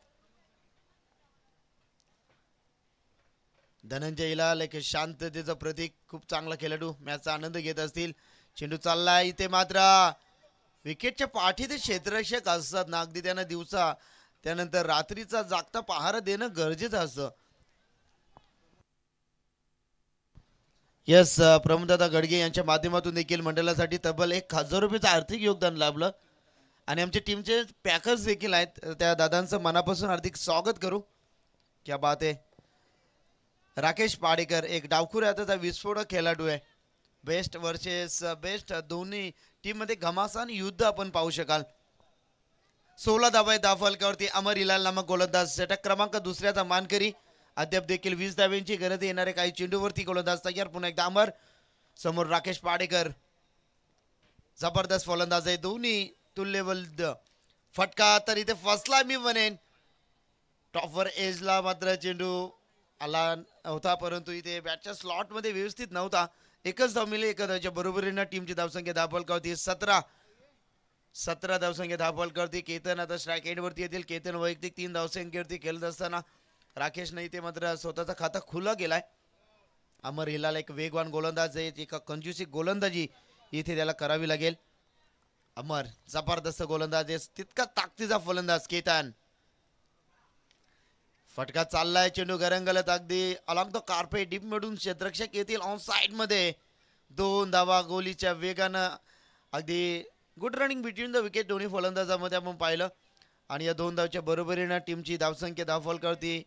Speaker 3: धनंजय हिलाल एक शांततेचं प्रतीक, खूप चांगला खेळाडू, मॅचचा आनंद घेत असतील. चेंडू चाललाय इथे मात्र विकेटच्या पाठी ते क्षेत्ररक्षक असतात ना, अगदी त्यांना दिवसा त्यानंतर रात्रीचा जागता पहारा देणं गरजेचं असतं. यस प्रमोददादा गडगे यांच्या माध्यमातून देखील मंडळासाठी तब्बल 1000 रुपयाचं आर्थिक योगदान लाभलं आणि आमच्या टीमचे पॅकर्स देखील आहेत, त्या दादांचं मनापासून हार्दिक स्वागत करू. क्या बात आहे. राकेश पाडेकर एक डावखुऱ्या हाताचा विस्फोटक खेळाडू आहे. बेस्ट वर्सेस बेस्ट दोन्ही टीम मध्ये घमासान युद्ध आपण पाहू शकाल. 16 धावा आहे धाव फलकावरती. अमर हिलाल नामक गोलंदाज षटक क्रमांक दुसऱ्याचा मानकरी. अद्याप देखील 20 धाव्यांची गरज येणारे काही चेंडूवरती गोलंदाज तयार. पुन्हा एकदा अमर समोर राकेश पाडेकर, जबरदस्त फलंदाज आहे. दोन्ही तुल्यबल. फटका तर इथे फसला मी म्हणेन. टॉपवर एजला मात्र चेंडू आला होता, परंतु इथे बॅटच्या स्लॉट मध्ये व्यवस्थित नव्हता. एकच धाव मिळेल. एका धावच्या बरोबरीनं टीमची धावसंख्या धाव फलकावरती 17 धावसंख्या धाव फलकावरती. केतन आता स्ट्राईक एंडवरती येतील. केतन वैयक्तिक 3 धावसंख्येवरती खेळत असताना राकेशनं इथे मात्र स्वतःचा खाता खुला गेलाय. अमर हिलाल एक वेगवान गोलंदाज आहे, एका कंजूसी गोलंदाजी इथे त्याला करावी लागेल. अमर जबरदस्त गोलंदाज आहे, तितका ताकदीचा फलंदाज केतन. फटका चाललाय, चेंडू गरंगलत अगदी अलॉंग द कार्पेट डीप मधून क्षेत्ररक्षक येतील ऑन साइड मध्ये. 2 धावा गोलीच्या वेगानं. अगदी good running between the wicket दोन्ही फलंदाजामध्ये आपण पाहिलं आणि या 2 धावच्या बरोबरीनं टीमची धावसंख्या धाव फलकावरती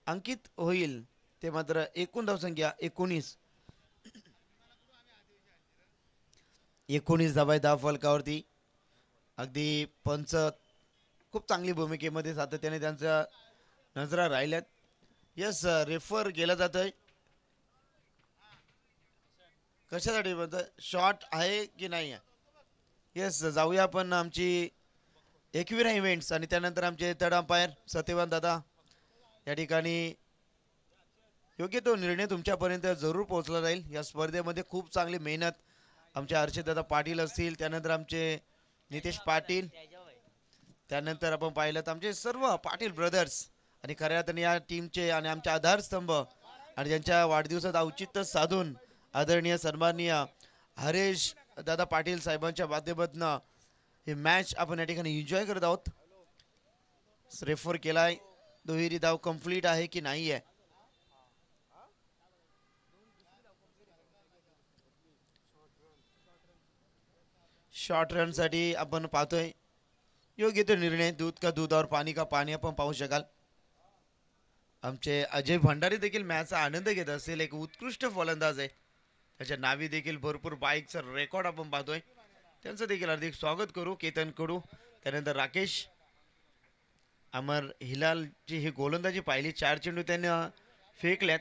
Speaker 3: अंकित होईल. ते मात्र एकूण धावसंख्या 19 धावा धाव फलकावरती. अगदी पंच खूप चांगली भूमिकेमध्ये सातत्याने त्यांच्या नजरा राहिल्यात. यस रेफर केलं जातंय. कशासाठी म्हणतं शॉट आहे की नाही आहे. यस जाऊया आपण आमची एकविरा इव्हेंट्स आणि त्यानंतर आमचे थर्ड अंपायर सत्यवान दादा या ठिकाणी योग्य तो निर्णय तुमच्यापर्यंत जरूर पोहोचला जाईल. या स्पर्धेमध्ये खूप चांगली मेहनत आमचे हर्षदादा पाटील असतील, त्यानंतर आमचे नितेश पाटील, त्यानंतर आपण पाहिलं तर आमचे सर्व पाटील ब्रदर्स आणि खऱ्या अर्थाने या टीमचे आणि आमचे आधारस्तंभ आणि ज्यांच्या वाढदिवसात औचित्य साधून आदरणीय सन्माननीय हरेश दादा पाटील साहेबांच्या माध्यमातून हे मॅच आपण या ठिकाणी एन्जॉय करत आहोत. रेफर केलाय. दुहेरी धाव कंप्लीट आहे की नाही आहे. शॉर्ट रन साठी आपण पाहतोय योग्य तो निर्णय. दूध का दूध और पाणी का पाणी आपण पाहू शकाल. आमचे अजय भंडारी देखील मॅचचा आनंद घेत असतील. एक उत्कृष्ट फलंदाज आहे, त्याच्या नावी देखील भरपूर बाईकचा रेकॉर्ड आपण पाहतोय. त्यांचं देखील हार्दिक स्वागत करू. केतन कडू, त्यानंतर राकेश. अमर हिलालची ही गोलंदाजी पाहिली. 4 चेंडू त्याने फेकल्यात.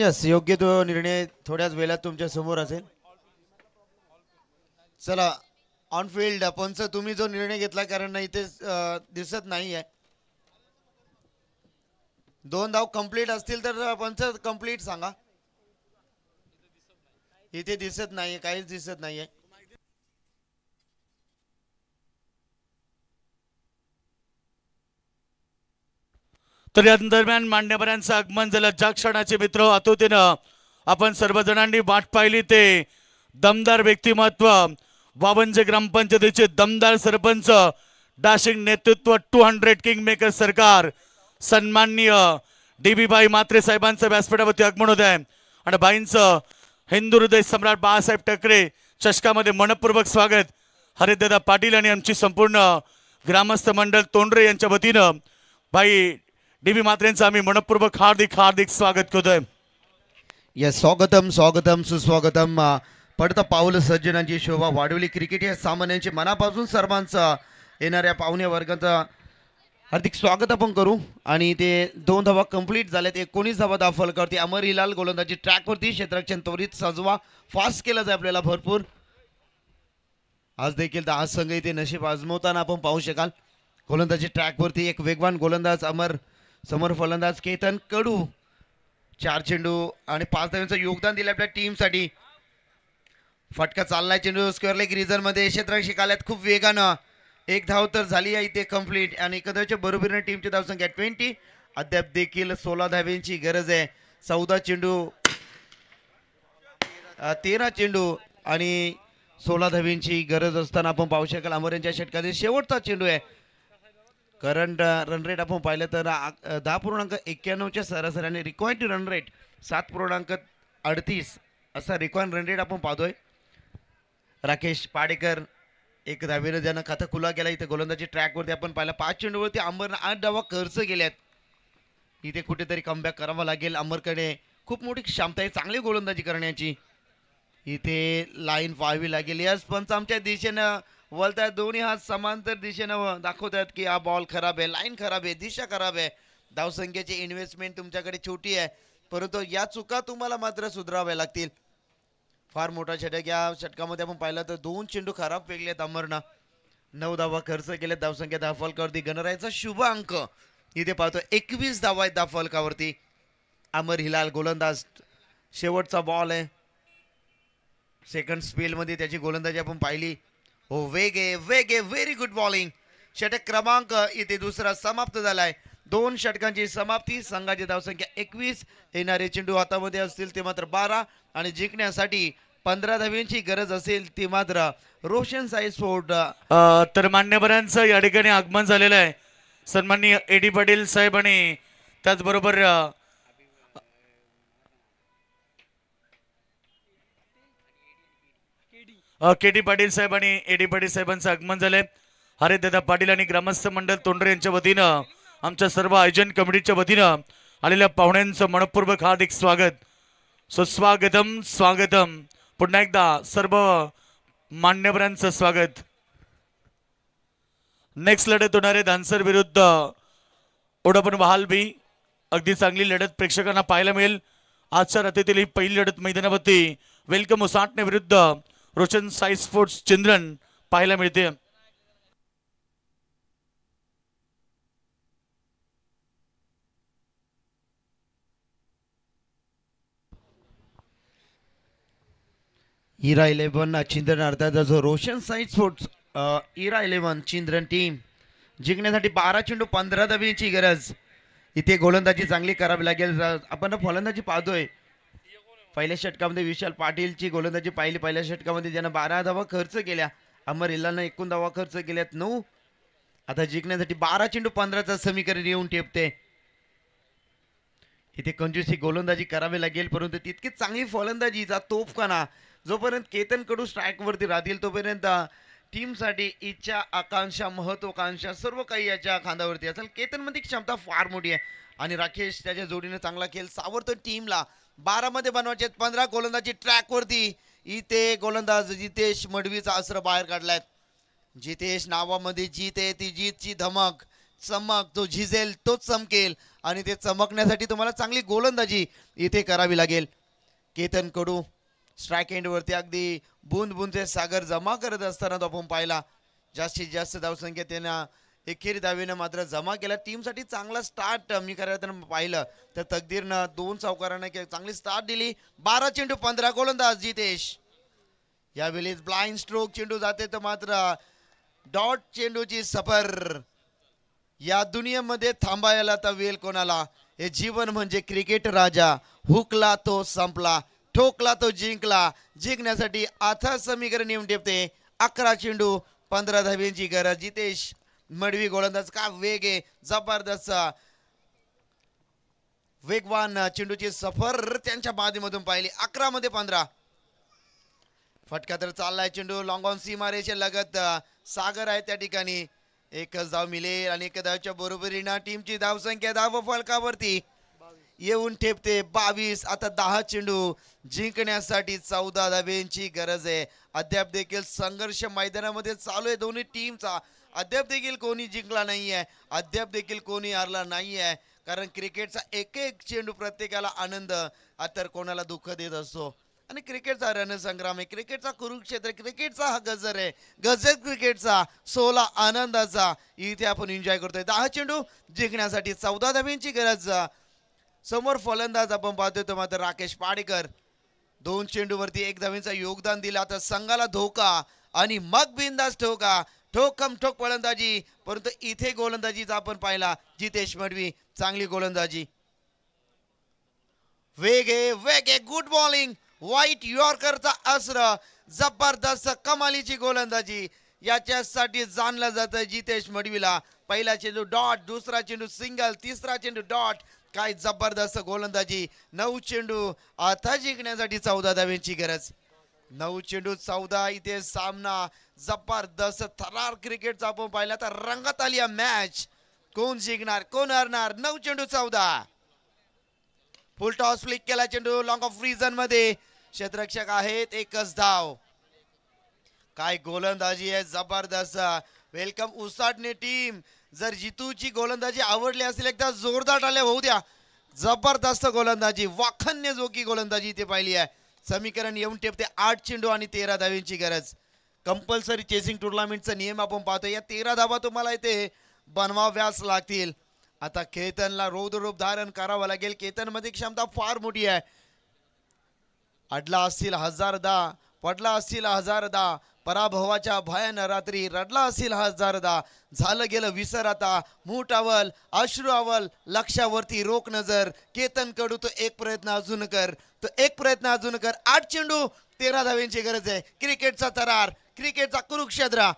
Speaker 3: यस, योग्य तो निर्णय थोड्याच वेळात तुमच्या समोर असेल. चला ऑन फील्ड पंच तुम्ही जो निर्णय घेतला, कारण इथे दिसत नाही आहे. 2 धाव कंप्लीट असतील तर पंच कंप्लीट सांगा. इथे दिसत नाहीये, काहीच दिसत नाहीये.
Speaker 2: तर या दरम्यान मान्यवरांचं आगमन झालं. ज्या क्षणाचे मित्र आतुरतेनं आपण सर्वजणांनी वाट पाहिली ते दमदार व्यक्तिमत्व, वावंजे ग्रामपंचायतीचे दमदार सरपंच, डॅशिंग नेतृत्व, 200 किंग मेकर सरकार, सन्माननीय DB बाई म्हात्रे साहेबांचं व्यासपीठावरती आगमन होत आहे. आणि बाईंचं हिंदू हृदय सम्राट बाळासाहेब ठाकरे चषकामध्ये मनपूर्वक स्वागत. हरिदादा पाटील आणि आमची संपूर्ण ग्रामस्थ मंडळ तोंडरे यांच्या वतीनं बाई DB म्हात्रेंचं आम्ही मनपूर्वक हार्दिक स्वागत करतोय.
Speaker 3: यस, स्वागतम स्वागतम सुस्वागतम. पडतं पाऊल सज्जनांची शोभा वाढवली. क्रिकेट या सामान्यांचे मनापासून सर्वांचं येणाऱ्या पाहुण्या वर्गाचं हार्दिक स्वागत आपण करू. आणि ते 2 धावा कंप्लीट झाल्यात. 19 धावा दाखल करते अमर हिलाल. गोलंदाजी ट्रॅकवरती. क्षेत्ररक्षण त्वरित सजवा, फास्ट केलं जाय आपल्याला भरपूर. आज देखील आज संघ इथे नशीब आजमवताना आपण पाहू शकाल. गोलंदाजी ट्रॅकवरती एक वेगवान गोलंदाज अमर, समोर फलंदाज केतन कडू. 4 चेंडू आणि 5 धावांचं योगदान दिलं आपल्या टीमसाठी. फटका चाललाय चेंडू स्क्वेअर लेग रिजन मध्ये. क्षेत्ररक्षक आल्यात खूप वेगानं. 1 धाव तर झाली आहे इथे कंप्लीट. आणि एकदाच्या बरोबरीने टीमची धावसंख्या 20. अद्याप देखील 16 धावांची गरज आहे. 14 चेंडू 13 चेंडू आणि 16 धावांची गरज असताना आपण पाहू शकाल अमर यांच्या षटकातील शेवटचा चेंडू आहे. करंट रन रेट आपण पाहिलं तर 10.91च्या सरासरीने रिक्वायर्ड रन रेट 7.38 असा रिक्वायर्ड रन रेट आपण पाहतोय. राकेश पाडेकर 1 धावेनं ज्यानं खाता खुला केला. इथे गोलंदाजी ट्रॅकवरती आपण पाहिलं 5 चेंडूवरती अंबरनं 8 धावा खर्च केल्यात. इथे कुठेतरी कमबॅक करावा लागेल. अंबरकडे खूप मोठी क्षमता आहे चांगली गोलंदाजी करण्याची. इथे लाईन पाहावी लागेल. यस, पंच आमच्या दिशेनं वळतात. दोन्ही हात समांतर दिशेनं दाखवतात की हा बॉल खराब आहे, लाईन खराब आहे, दिशा खराब आहे. धावसंख्येची इन्व्हेस्टमेंट तुमच्याकडे छोटी आहे, परंतु या चुका तुम्हाला मात्र सुधाराव्या लागतील. फार मोठा षटक. या षटकामध्ये आपण पाहिलं तर 2 चेंडू खराब फेकलेत अमरनं. 9 धावा खर्च केले. धावसंख्या 10 फलकावरती. गणरायाचा शुभ अंक इथे पाहतो 21 धावा आहेत 10 फलकावरती. अमर हिलाल गोलंदाज. शेवटचा बॉल आहे. सेकंड स्पेल मध्ये त्याची गोलंदाजी आपण पाहिली. हो, वेग आहे, व्हेरी गुड बॉलिंग. षटक क्रमांक इथे दुसरा समाप्त झालाय. 2 षटकांची समाप्ती. संघाची धावसंख्या 21. येणारे चेंडू हातामध्ये असतील ते मात्र 12 आणि जिंकण्यासाठी 15 धावांची गरज असेल ती मात्र रोशन साई स्पोर्ट.
Speaker 2: तर मान्यवरांचं या ठिकाणी आगमन झालेलं आहे. सन्माननीय AD पाटील साहेब आणि त्याचबरोबर KD पाटील साहेब आणि AD पाटील साहेबांचं आगमन झालंय. हरिदादा पाटील आणि ग्रामस्थ मंडळ तोंडरे यांच्या वतीनं, आमच्या सर्व आयोजन कमिटीच्या वतीनं आलेल्या पाहुण्यांचं मनपूर्वक हार्दिक स्वागत. सुस्वागतम स्वागतम. पुन्हा एकदा सर्व मान्यवरांचं स्वागत. नेक्स्ट लढत होणार आहे धानसर विरुद्ध ओढापण वहालबी. अगदी चांगली लढत प्रेक्षकांना पाहायला मिळेल. आजच्या रात्रीतील ही पहिली लढत मैदानावरती वेलकम उसाटणे विरुद्ध रोशन साई स्पोर्ट्स चिंद्रन पाहायला मिळते.
Speaker 3: इरा 11 चिंद्रन अर्थात जो रोशन साई स्पोर्ट्स इरा 11 चिंद्रन टीम जिंकण्यासाठी 12 चेंडू 15 धावांची गरज. इथे गोलंदाजी चांगली करावी लागेल. आपण फलंदाजी पाहतोय. पहिल्या षटकामध्ये विशाल पाटीलची गोलंदाजी पाहिली. पहिल्या षटकामध्ये ज्यानं 12 धावा खर्च केल्या. अमर हिलालनं 19 धावा खर्च केल्यात 9. आता जिंकण्यासाठी 12 चेंडू 15चं समीकरण येऊन ठेपते. इथे कंजूसी गोलंदाजी करावी लागेल, परंतु तितकीच चांगली फलंदाजीचा तोफखाना जोपर्यंत केतन कडू स्ट्राईक वरती राहतील तोपर्यंत टीमसाठी इच्छा, आकांक्षा, महत्वाकांक्षा सर्व काही याच्या खांद्यावरती असेल. केतन मध्ये क्षमता फार मोठी आहे आणि राकेश त्याच्या जोडीने चांगला खेळ सावरतो. टीमला 12 मध्ये बनवायचे. 15 गोलंदाजी ट्रॅक वरती. इथे गोलंदाज जितेश मडवीचा अस्त्र बाहेर काढलाय. जितेश नावामध्ये जीत आहे, ती जीतची धमक चमक, जो झिजेल तोच चमकेल आणि ते चमकण्यासाठी तुम्हाला चांगली गोलंदाजी इथे करावी लागेल. केतन कडू स्ट्राईक एंडवरती अगदी बूंद बूंदचे सागर जमा करत असताना तो आपण पाहिला. जास्तीत जास्त धावसंख्या त्यांना एकेरी धावेनं मात्र जमा केला. टीमसाठी चांगला स्टार्ट मी खरं पाहिलं तर तकदीरनं 2 चौकारांना चांगली स्टार्ट दिली. 12 चेंडू 15 गोलंदाज जितेश. यावेळी ब्लाइंड स्ट्रोक चेंडू जाते तर मात्र डॉट चेंडूची सफर. या दुनियेमध्ये थांबायला तर वेळ कोणाला. हे जीवन म्हणजे क्रिकेट राजा. हुकला तो संपला, ठोकला तो जिंकला. जिंकण्यासाठी आता समीकरण येऊन ठेवते. 11 चेंडू 15 धाव्यांची गरज. जितेश मडवी गोलंदाज का वेग आहे जबरदस्त. वेगवान चेंडूची सफर त्यांच्या बादीमधून पाहिली. 11 मध्ये 15. फटका तर चाललाय. चेंडू लॉंग ऑन सीमारेच्या लगत सागर आहे त्या ठिकाणी. एकच धाव मिळेल आणि एका धावच्या बरोबरीनं टीमची धावसंख्या धाव फलकावरती येऊन ठेपते 22. आता 10 चेंडू जिंकण्यासाठी 14 धाव्यांची गरज आहे. अद्याप देखील संघर्ष मैदानामध्ये चालू आहे दोन्ही टीमचा. अद्याप देखील कोणी जिंकला नाहीये, अद्याप देखील कोणी हारला नाहीये. कारण क्रिकेटचा एक एक चेंडू प्रत्येकाला आनंद तर कोणाला दुःख देत असतो. आणि क्रिकेटचा रणसंग्राम आहे, क्रिकेटचा कुरुक्षेत्र, क्रिकेटचा हा गजर आहे. गजर क्रिकेटचा, सोला आनंदाचा इथे आपण एन्जॉय करतोय. 10 चेंडू जिंकण्यासाठी 14 धाव्यांची गरज. समोर फलंदाज आपण पाहतोय तो मात्र राकेश पाडेकर. 2 चेंडूवरती 1 धावेचा योगदान दिला. तर संघाला धोका आणि मग बिंदास ठोका. ठोकम ठोक फलंदाजी. परंतु इथे गोलंदाजीचा आपण पाहिला जितेश मडवी. चांगली गोलंदाजी. वेग आहे, गुड बॉलिंग. व्हाईट यॉर्करचा अस्त्र. जबरदस्त कमालीची गोलंदाजी. याच्यासाठी जाणलं जातं जितेश मडवीला. पहिला चेंडू डॉट, दुसरा चेंडू सिंगल, तिसरा चेंडू डॉट. काय जबरदस्त गोलंदाजी. 9 चेंडू आता जिंकण्यासाठी 14 धाव्यांची गरज. 9 चेंडू 14. इथे सामना जबरदस्त थरार क्रिकेटचा आपण पाहिला तर रंगात आली मॅच. कोण जिंकणार, कोण हरणार. 9 चेंडू 14. फुल टॉस फ्लिक केला चेंडू लॉंग ऑफ रिजन मध्ये. क्षेत्ररक्षक आहेत, एकच धाव. काय गोलंदाजी आहे जबरदस्त. Welcome Usatane team. जर जितूची गोलंदाजी आवडली असेल एकदा जोरदार टाळ्या होऊ द्या. जबरदस्त गोलंदाजी, वाखण्य जोगी गोलंदाजी इथे पाहिली आहे. समीकरण येऊन टेपते 8 चेंडू आणि 13 धाव्यांची गरज. कंपल्सरी चेसिंग टुर्नामेंटचा नियम आपण पाहतो. या 13 धावा तुम्हाला इथे बनवाव्याच लागतील. आता केतनला रौद्ररूप धारण करावं लागेल. केतन मध्ये क्षमता फार मोठी आहे. अडला असतील हजारदा, पडला असतील हजारदा, पराभवाच्या भयान रात्री रडला असतील हजारदा. झालं गेलं विसर आता. मूठ अवल, अश्रू अवल, लक्षावरती रोक नजर. केतन कडू तो एक प्रयत्न अजून कर, तो एक प्रयत्न अजून कर. 8 चेंडू 13 धाव्यांची गरज आहे. क्रिकेटचा तरार, क्रिकेटचा कुरुक्षेत्र.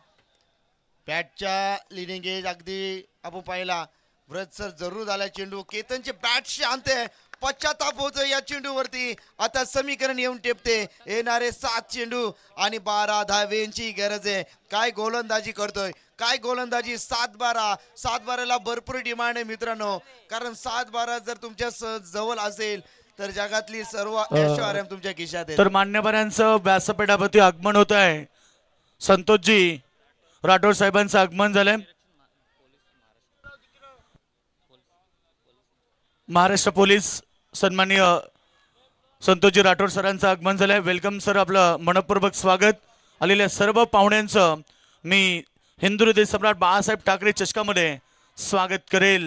Speaker 3: बॅटच्या लिडिंग एज अगदी आपण पाहिला. व्रत सर जरूर झाला चेंडू. केतनचे बॅट शांत आहे. पश्चाताप होतोय या चेंडूवरती. आता समीकरण येऊन टेपते. येणारे 7 चेंडू आणि 12 धाव्यांची गरज आहे. काय गोलंदाजी करतोय, काय गोलंदाजी. 7-12. 7-12ला भरपूर डिमांड आहे मित्रांनो. कारण 7-12 जर तुमच्या जवळ असेल तर जगातली सर्व ऐश्वर्य तुमच्या खिशात आहे.
Speaker 2: तर मान्यवरांचं व्यासपीठावरती आगमन होत आहे. संतोषजी राठोड साहेबांचं आगमन झालंय. महाराष्ट्र पोलीस सन्माननीय संतोषजी राठोड सरांचं आगमन झालंय. वेलकम सर, आपलं मनपूर्वक स्वागत. आलेल्या सर्व पाहुण्यांचं मी हिंदू हृदय सम्राट बाळासाहेब ठाकरे चषकामध्ये स्वागत करेल.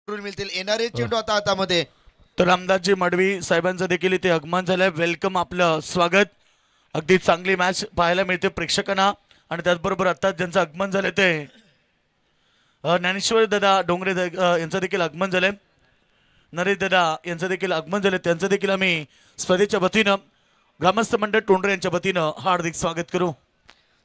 Speaker 3: मिळतील येणारे चेंडू आता हातामध्ये.
Speaker 2: तर रामदासजी मडवी साहेबांचं देखील इथे आगमन झालंय. वेलकम, आपलं स्वागत. अगदी चांगली मॅच पाहायला मिळते प्रेक्षकांना. आणि त्याचबरोबर आता ज्यांचं आगमन झालंय ते ज्ञानेश्वर दादा डोंगरे यांचं देखील आगमन झालंय. नरेश दादा यांचं देखील आगमन झालंय. त्यांचं देखील आम्ही स्पर्धेच्या वतीनं ग्रामस्थ मंडळ टोंडरे यांच्या वतीनं हार्दिक स्वागत करू.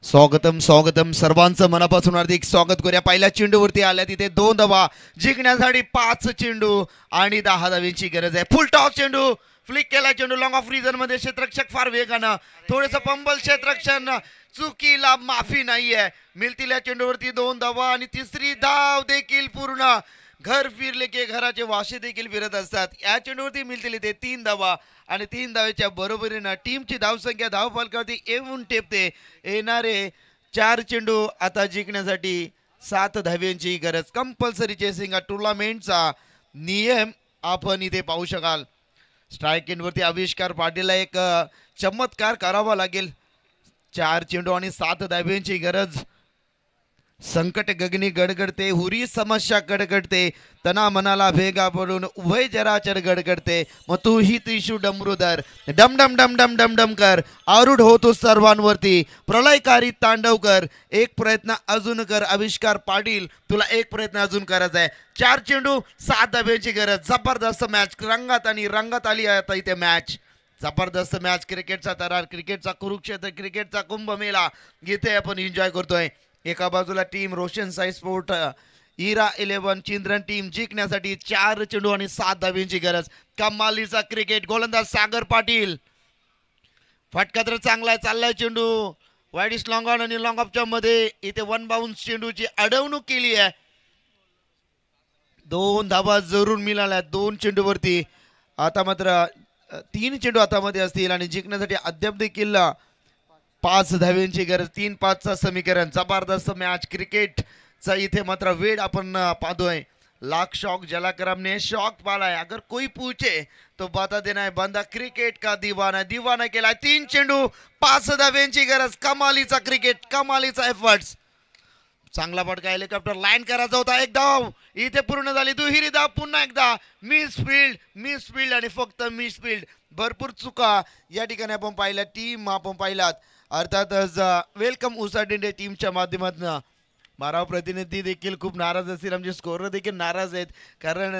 Speaker 3: स्वागतम स्वागतम, सर्वांचं मनापासून हार्दिक स्वागत करूया. पहिल्या चेंडूवरती आल्या तिथे 2 धावा, जिंकण्यासाठी 5 चेंडू आणि 10 धावांची गरज आहे. फुल टॉस चेंडू फ्लिक केला, चेंडू लॉंग ऑफ रिजन मध्ये. क्षेत्ररक्षक फार वेगानं, थोडंसं पंबल क्षेत्ररक्षण, चुकीला माफी नाहीये. मिळतील या चेंडूवरती 2 धावा आणि तिसरी धाव देखील पूर्ण. घर फिरले की घराचे वाशे देखील फिरत असतात. या चेंडूवरती मिळतील ते 3 धावा आणि 3 धावेच्या बरोबरीनं टीमची धावसंख्या धावफलकावरती येऊन टेपते. येणारे 4 चेंडू आता जिंकण्यासाठी 7 धाव्यांची गरज. कंपल्सरी चेसिंग टुर्नामेंटचा नियम आपण इथे पाहू शकाल. स्ट्राईक एंडवरती आविष्कार पाटीलला एक चमत्कार करावा लागेल. 4 चेंडू आणि 7 धाव्यांची गरज. संकट गगनी गडगडते, हुरी समस्या कडकडते, तना मनाला भेगा पडून उभय जराचर गडगडते. मग तू ही त्रिशू डमरुदर डम डम डम डम डम डम कर, आरूढ होतो सर्वांवरती, प्रलयकारी तांडव कर. एक प्रयत्न अजून कर आविष्कार पाटील, तुला एक प्रयत्न अजून करायचा आहे. 4 चेंडू 7 धाब्यांची गरज. जबरदस्त मॅच रंगात आणि रंगात आली आहे आता इथे मॅच. जबरदस्त मॅच, क्रिकेटचा तरार, क्रिकेटचा कुरुक्षेत्र, क्रिकेटचा कुंभमेळा इथे आपण एन्जॉय करतोय. एका बाजूला टीम रोशन साई स्पोर्ट इरा 11 चिंद्रन टीम जिंकण्यासाठी 4 चेंडू आणि 7 धाव्यांची गरज. कमालीचा क्रिकेट, गोलंदाज सागर पाटील. फटका तर चांगला आहे, चाललाय चेंडू वाईडिश लॉंग ऑन आणि लॉंग ऑफच्या मध्ये. इथे 1 बाउन्स चेंडूची अडवणूक केली आहे. 2 धावा जरूर मिळाल्या 2 चेंडूवरती. आता मात्र 3 चेंडू हातामध्ये असतील आणि जिंकण्यासाठी अद्याप देखील 5 धाव्यांची गरज. 3-5चा समीकरण. जबरदस्त मॅच क्रिकेटचा इथे मात्र वेळ आपण पाहतोय. लाख शौक जलाकरमने शौक पाला है, अगर कोई पूछे तो बता देना है बंदा क्रिकेट का दीवाना. दीवाना केला. 3 चेंडू 5 धाव्यांची गरज. कमालीचा क्रिकेट, कमालीचा एफर्ट्स. चांगला फटका, हेलिकॉप्टर लाईन करायचा होता. एक धाव इथे पूर्ण झाली. दुहेरी धाव पुन्हा एकदा. मिस फील्ड आणि फक्त मिस फील्ड. भरपूर चुका या ठिकाणी आपण पाहिल्या. टीम आपण पाहिलात. अर्थातच वेलकम उसाडिंडे टीमच्या माध्यमातून 12 प्रतिनिधी देखील खूप नाराज असतील. आमचे स्कोरर देखील नाराज आहेत, कारण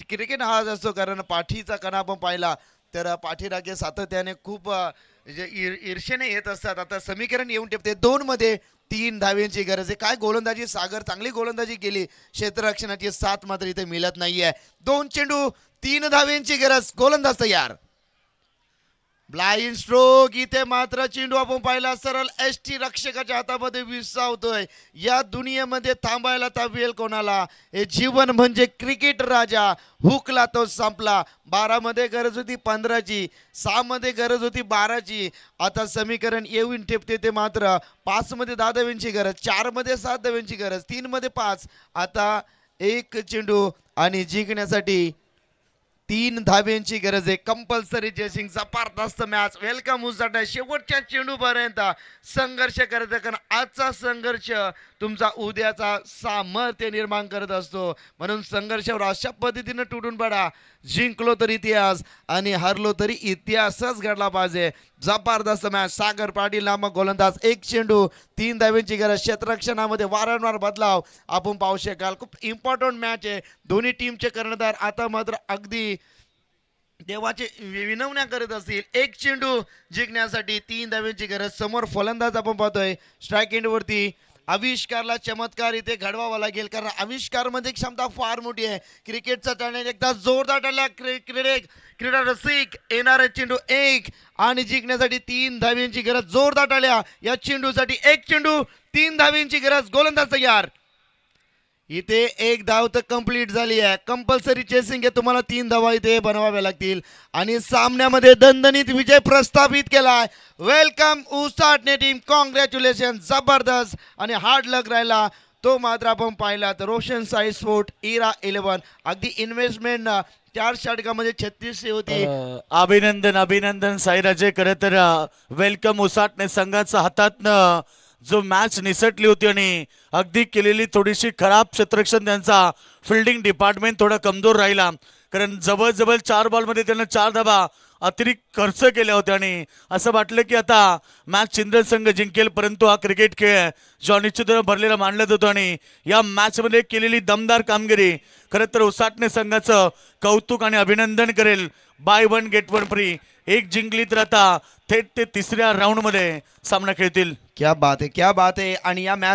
Speaker 3: क्रिकेट हा असतो. कारण पाठीचा कणा आपण पाहिला तर पाठीराखे सातत्याने खूप ईर्षेने येत असतात. आता समीकरण येऊन टेपते. 2 मध्ये 3 धाव्यांची गरज आहे. काय गोलंदाजी सागर, चांगली गोलंदाजी केली. क्षेत्ररक्षणाची साथ मात्र इथे मिळत नाहीये. 2 चेंडू 3 धाव्यांची गरज. गोलंदाज तयार. Blind stroke. इथे मात्र चेंडू आपण पाहिला सरळ एसटी रक्षकाच्या हातामध्ये विसावतोय. या दुनियेमध्ये थांबायला तावेल कोणाला. हे जीवन म्हणजे क्रिकेट राजा. हुकला तो संपला. 12 मध्ये गरज होती 15ची, 6 मध्ये गरज होती 12ची. आता समीकरण येऊन ठेपते ते मात्र 5 मध्ये 10 धाव्यांची गरज, 4 मध्ये 7 धाव्यांची गरज, 3 मध्ये 5. आता 1 चेंडू आणि जिंकण्यासाठी 3 धाव्यांची गरज आहे. Compulsory chasing. जबरदस्त मॅच. वेलकम उसाटा. शेवटच्या चेंडूपर्यंत संघर्ष करत, कारण आजचा संघर्ष तुमचा उद्याचा सामर्थ्य निर्माण करत असतो. म्हणून संघर्षावर अशा पद्धतीने तुटून पडा. जिंकलो तर इतिहास आणि हारलो तरी इतिहासच घडला पाहिजे. जबरदस्त मॅच. सागर पाटील नामक गोलंदाज. 1 चेंडू 3 धाव्यांची गरज. क्षेत्ररक्षणामध्ये वारंवार बदलाव आपण पाहू शकाल. खूप इम्पॉर्टंट मॅच आहे. दोन्ही टीमचे कर्णधार आता मात्र अगदी देवाचे विनवण्या करत असतील. 1 चेंडू जिंकण्यासाठी 3 धाव्यांची गरज. समोर फलंदाज आपण पाहतोय. स्ट्राईक एंडवरती आविष्कारला चमत्कार इथे घडवावा लागेल, कारण आविष्कारमध्ये क्षमता फार मोठी आहे. क्रिकेटचा टर्न एकदा जोरदार टाळल्या क्रीडा रसिक. येणारा चेंडू 1 आणि जिंकण्यासाठी 3 धाव्यांची गरज. जोरदार टाळ्या या चेंडूसाठी. 1 चेंडू 3 धाव्यांची गरज. गोलंदाज तयार. इथे 1 धाव तर कंप्लीट झाली आहे. कंपल्सरी चेसिंग आहे. तुम्हाला 3 धावा इथे बनवाव्या लागतील आणि सामन्यामध्ये दणदणीत विजय प्रस्थापित केलाय. Welcome Usatane team. कॉंग्रॅच्युलेशन. जबरदस्त आणि हार्ड लक राहिला तो मात्र आपण पाहिला तर रोशन साई स्पोर्ट इरा 11. अगदी इन्व्हेस्टमेंट 4 षटकामध्ये 36 होती.
Speaker 2: अभिनंदन साईराजे. खरं तर वेलकम उसाटणे संघाच्या हातातनं जो मॅच निसटली होती आणि अगदी केलेली थोडीशी खराब क्षेत्ररक्षण, त्यांचा फिल्डिंग डिपार्टमेंट थोडा कमजोर राहिला. कारण जवळजवळ 4 बॉलमध्ये त्यांना 4 धावा अतिरिक्त खर्च केल्या होत्या आणि असं वाटलं की आता मॅच चिंदल संघ जिंकेल, परंतु हा क्रिकेट खेळ जो अनिश्चिततेने भरलेला मानला जातो आणि या मॅचमध्ये केलेली दमदार कामगिरी खरं तर उसाटणे संघाचं कौतुक आणि अभिनंदन करेल. By one get one free एक जिंकली तर आता थेट ते तिसऱ्या राऊंडमध्ये सामना खेळतील.
Speaker 3: क्या बात आहे, क्या बात आहे. आणि या मॅच